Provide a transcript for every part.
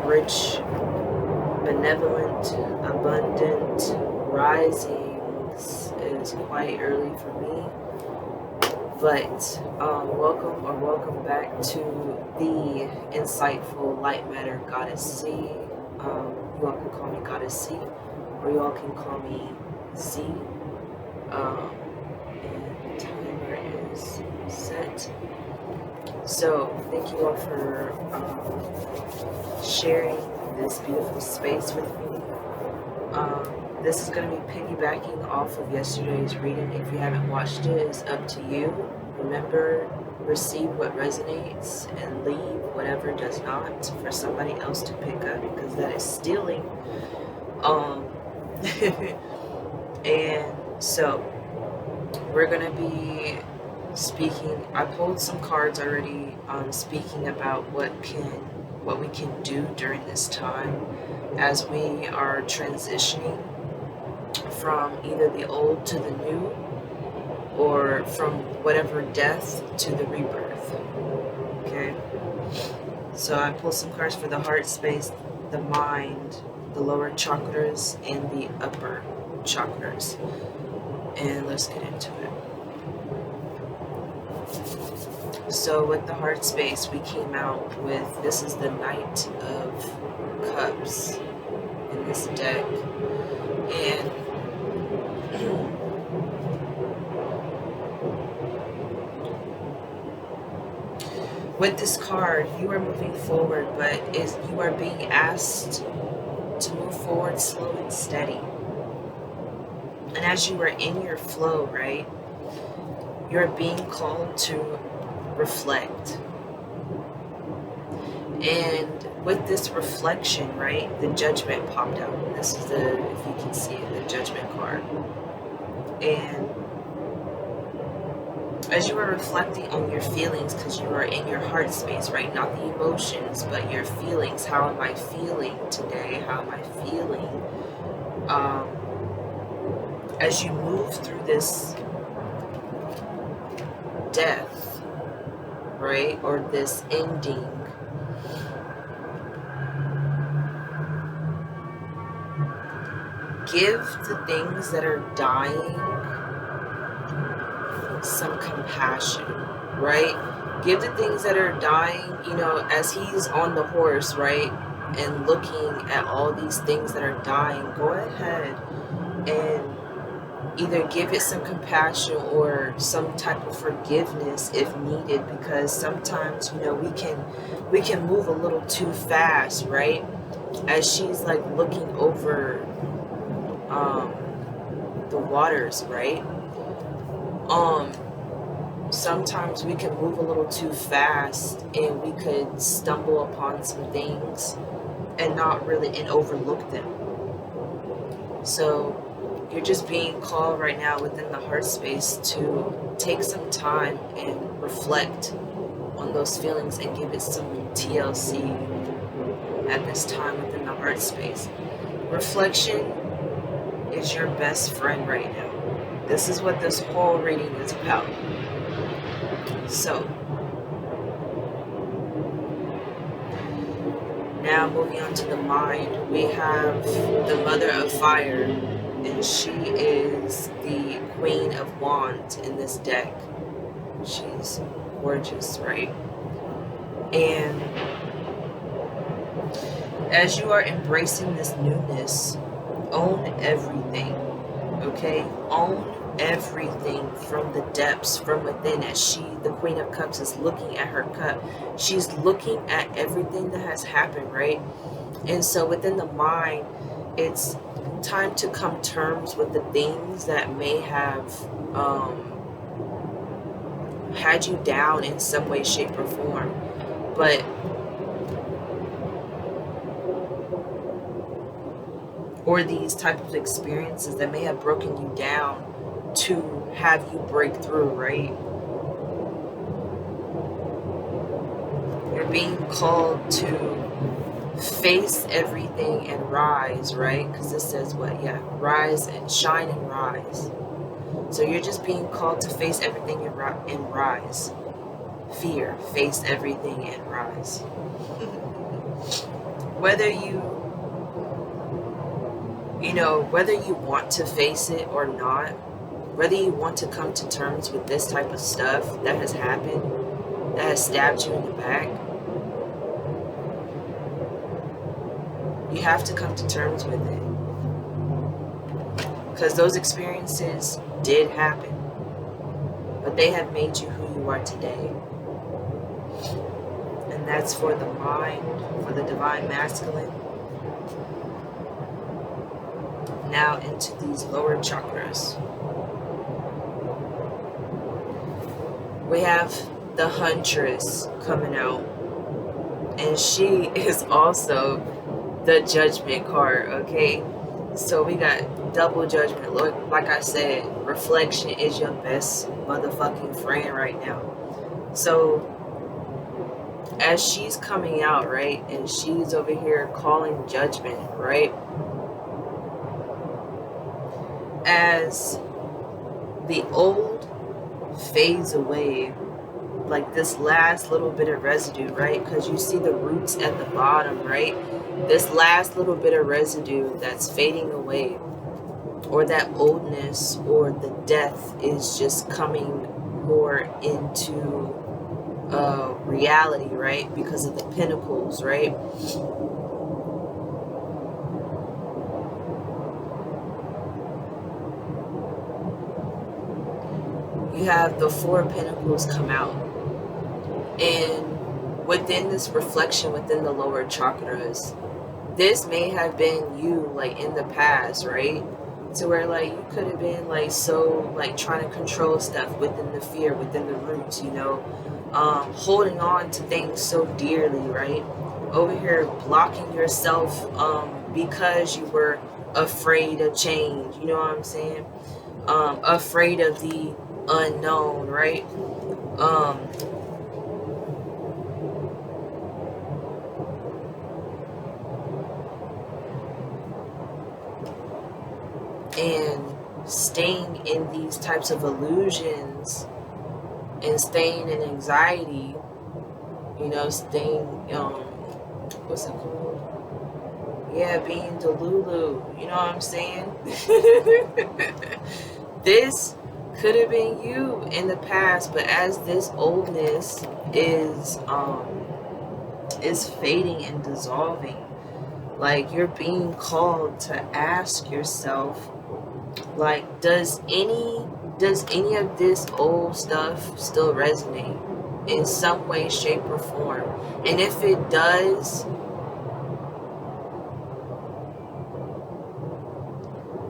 rich, benevolent, abundant risings. It is quite early for me, but welcome back to the insightful light matter goddess C. You all can call me goddess C, or you all can call me Z. And timer is set. So thank you all for sharing this beautiful space with me. This is going to be piggybacking off of yesterday's reading. If you haven't watched it, it's up to you. Remember, receive what resonates and leave whatever does not for somebody else to pick up, because that is stealing. And so we're going to be speaking. I pulled some cards already, speaking about what we can do during this time as we are transitioning from either the old to the new, or from whatever death to the rebirth. Okay, so I pulled some cards for the heart space, the mind, the lower chakras, and the upper chakras, and let's get into it. So with the heart space, we came out with, this is the Knight of Cups in this deck, and with this card, you are moving forward, but you are being asked to move forward slow and steady. And as you are in your flow, right, you're being called to reflect. And with this reflection, right, the Judgment popped out. This is the, if you can see it, the Judgment card. And as you are reflecting on your feelings, because you are in your heart space, right, not the emotions, but your feelings. How am I feeling today? How am I feeling? As you move through this death, right, or this ending, give the things that are dying some compassion, right? Give the things that are dying, you know, as he's on the horse, right, and looking at all these things that are dying, go ahead and either give it some compassion or some type of forgiveness if needed, because sometimes, you know, we can move a little too fast, right? As she's like looking over the waters, right? Sometimes we can move a little too fast and we could stumble upon some things and not really, and overlook them. So you're just being called right now within the heart space to take some time and reflect on those feelings and give it some TLC at this time within the heart space. Reflection is your best friend right now. This is what this whole reading is about. So now moving on to the mind, we have the Mother of Fire, and she is the Queen of Wands in this deck. She's gorgeous, right? And as you are embracing this newness, own everything, okay? Own everything from the depths, from within. As the Queen of Cups, is looking at her cup, she's looking at everything that has happened, right? And so within the mind, it's time to come to terms with the things that may have had you down in some way, shape, or form. But or these type of experiences that may have broken you down to have you break through, right? You're being called to face everything and rise, right? Because this says what? Yeah, rise and shine and rise. So you're just being called to face everything and rise. Fear, face everything and rise. whether whether you want to face it or not, whether you want to come to terms with this type of stuff that has happened, that has stabbed you in the back, you have to come to terms with it. Because those experiences did happen, but they have made you who you are today. And that's for the mind, for the divine masculine. Now into these lower chakras. We have the Huntress coming out. And she is also the Judgment card, okay? So we got double judgment. Look, like I said, reflection is your best motherfucking friend right now. So as she's coming out, right, and she's over here calling judgment, right, as the old fades away, like this last little bit of residue, right, because you see the roots at the bottom, right, this last little bit of residue that's fading away, or that oldness or the death is just coming more into reality, right, because of the pentacles, right. You have the Four of Pentacles come out, and within this reflection, within the lower chakras, this may have been you, like, in the past, right, to where, like, you could have been, like, so, like, trying to control stuff within the fear, within the roots, you know, holding on to things so dearly, right, over here blocking yourself because you were afraid of change, you know what I'm saying, afraid of the unknown, right, and staying in these types of illusions and staying in anxiety, you know, staying, what's it called? Yeah, being delulu, you know what I'm saying? This could have been you in the past, but as this oldness is fading and dissolving, like, you're being called to ask yourself, like, does any of this old stuff still resonate in some way, shape, or form? And if it does,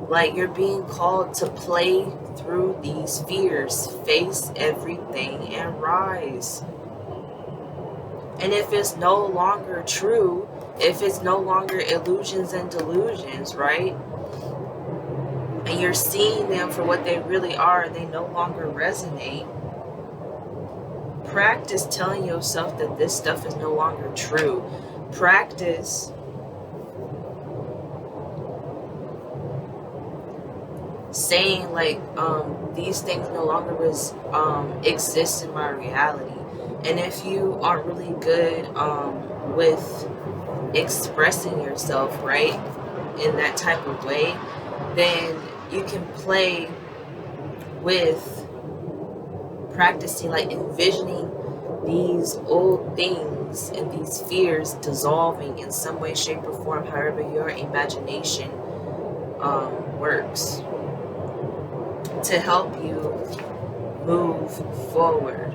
like, you're being called to play through these fears, face everything, and rise. And if it's no longer true, if it's no longer illusions and delusions, right, and you're seeing them for what they really are, and they no longer resonate, practice telling yourself that this stuff is no longer true. Practice saying, like, these things no longer exist in my reality. And if you aren't really good with expressing yourself, right, in that type of way, then you can play with practicing, like, envisioning these old things and these fears dissolving in some way, shape, or form, however your imagination works, to help you move forward.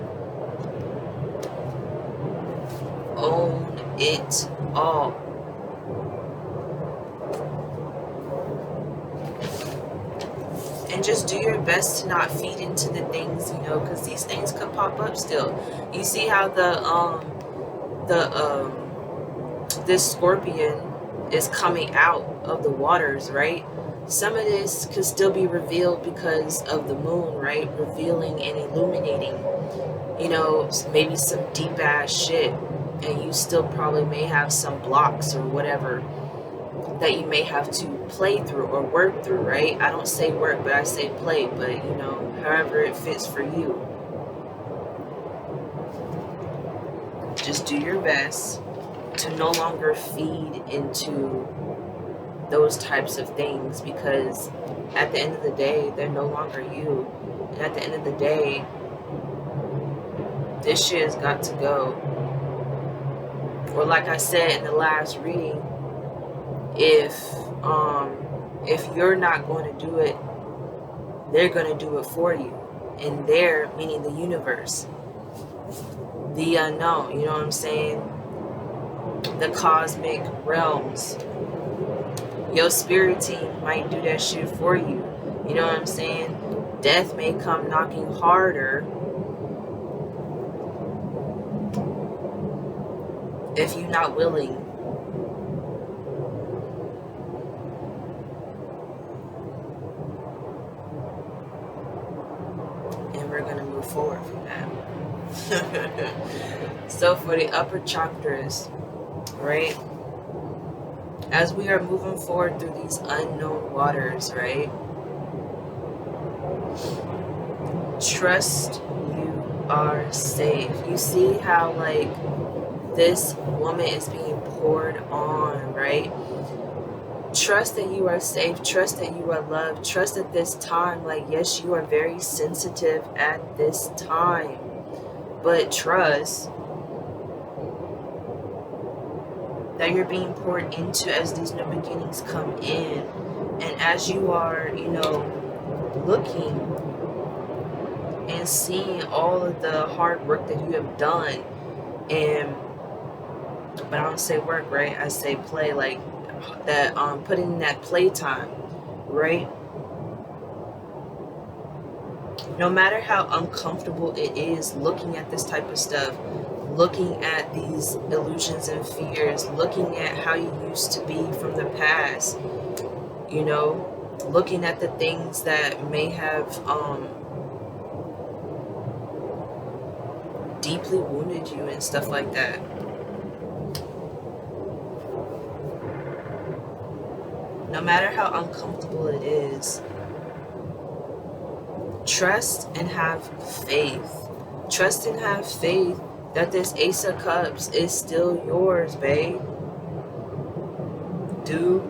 Own it all. And just do your best to not feed into the things, you know, because these things could pop up still. You see how this scorpion is coming out of the waters, right? Some of this could still be revealed because of the moon, right? Revealing and illuminating, you know, maybe some deep ass shit. And you still probably may have some blocks or whatever that you may have to play through or work through, right? I don't say work, but I say play, but, you know, however it fits for you. Just do your best to no longer feed into those types of things, because at the end of the day, they're no longer you. And at the end of the day, this shit has got to go. Or like I said in the last reading, if you're not going to do it, they're going to do it for you. And they're meaning the universe, the unknown, you know what I'm saying? The cosmic realms. Your spirit team might do that shit for you. You know what I'm saying? Death may come knocking harder if you're not willing. And we're going to move forward from that. So for the upper chakras, right? As we are moving forward through these unknown waters, right? Trust you are safe. You see how, like, this woman is being poured on, right? Trust that you are safe. Trust that you are loved. Trust at this time, like, yes, you are very sensitive at this time, but trust that you're being poured into as these new beginnings come in. And as you are, you know, looking and seeing all of the hard work that you have done, and but I don't say work, right? I say play, like that, put in that playtime, right? No matter how uncomfortable it is looking at this type of stuff, looking at these illusions and fears, looking at how you used to be from the past, you know, looking at the things that may have deeply wounded you and stuff like that. No matter how uncomfortable it is, trust and have faith. Trust and have faith that this Ace of Cups is still yours, babe. Dude.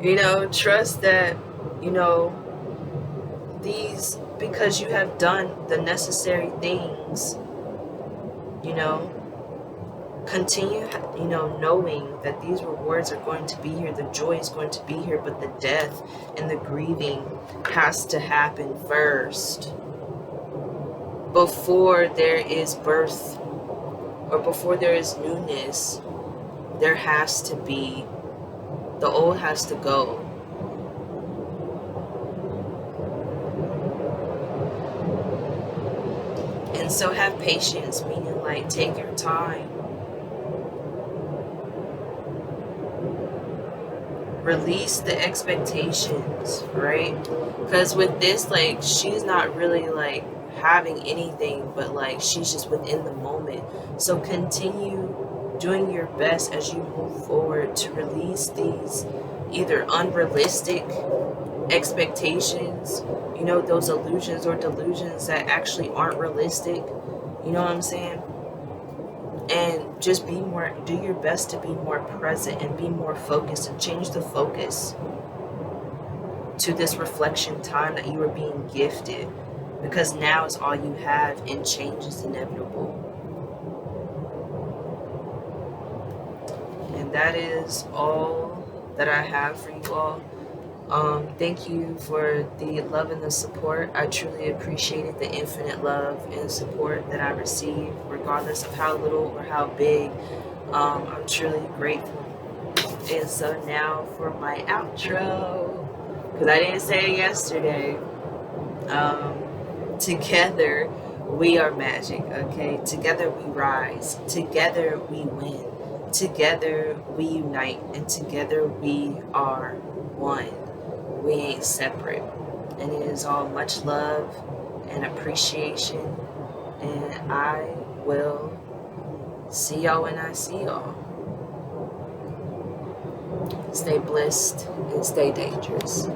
You know, trust that, you know, these, because you have done the necessary things, you know, continue, you know, knowing that these rewards are going to be here, the joy is going to be here, but the death and the grieving has to happen first before there is birth, or before there is newness. There has to be, the old has to go. And so have patience, meaning like take your time. Release the expectations, right? Because with this, like, she's not really like having anything, but like she's just within the moment. So continue doing your best as you move forward to release these either unrealistic expectations, you know, those illusions or delusions that actually aren't realistic, you know what I'm saying? And just be more, do your best to be more present and be more focused, and change the focus to this reflection time that you are being gifted, because now is all you have and change is inevitable. And that is all that I have for you all. Thank you for the love and the support. I truly appreciated the infinite love and support that I received, regardless of how little or how big. I'm truly grateful. And so now for my outro, because I didn't say it yesterday. Together we are magic, okay? Together we rise. Together we win. Together we unite. And together we are one. We ain't separate. And it is all much love and appreciation. And I will see y'all when I see y'all. Stay blessed and stay dangerous.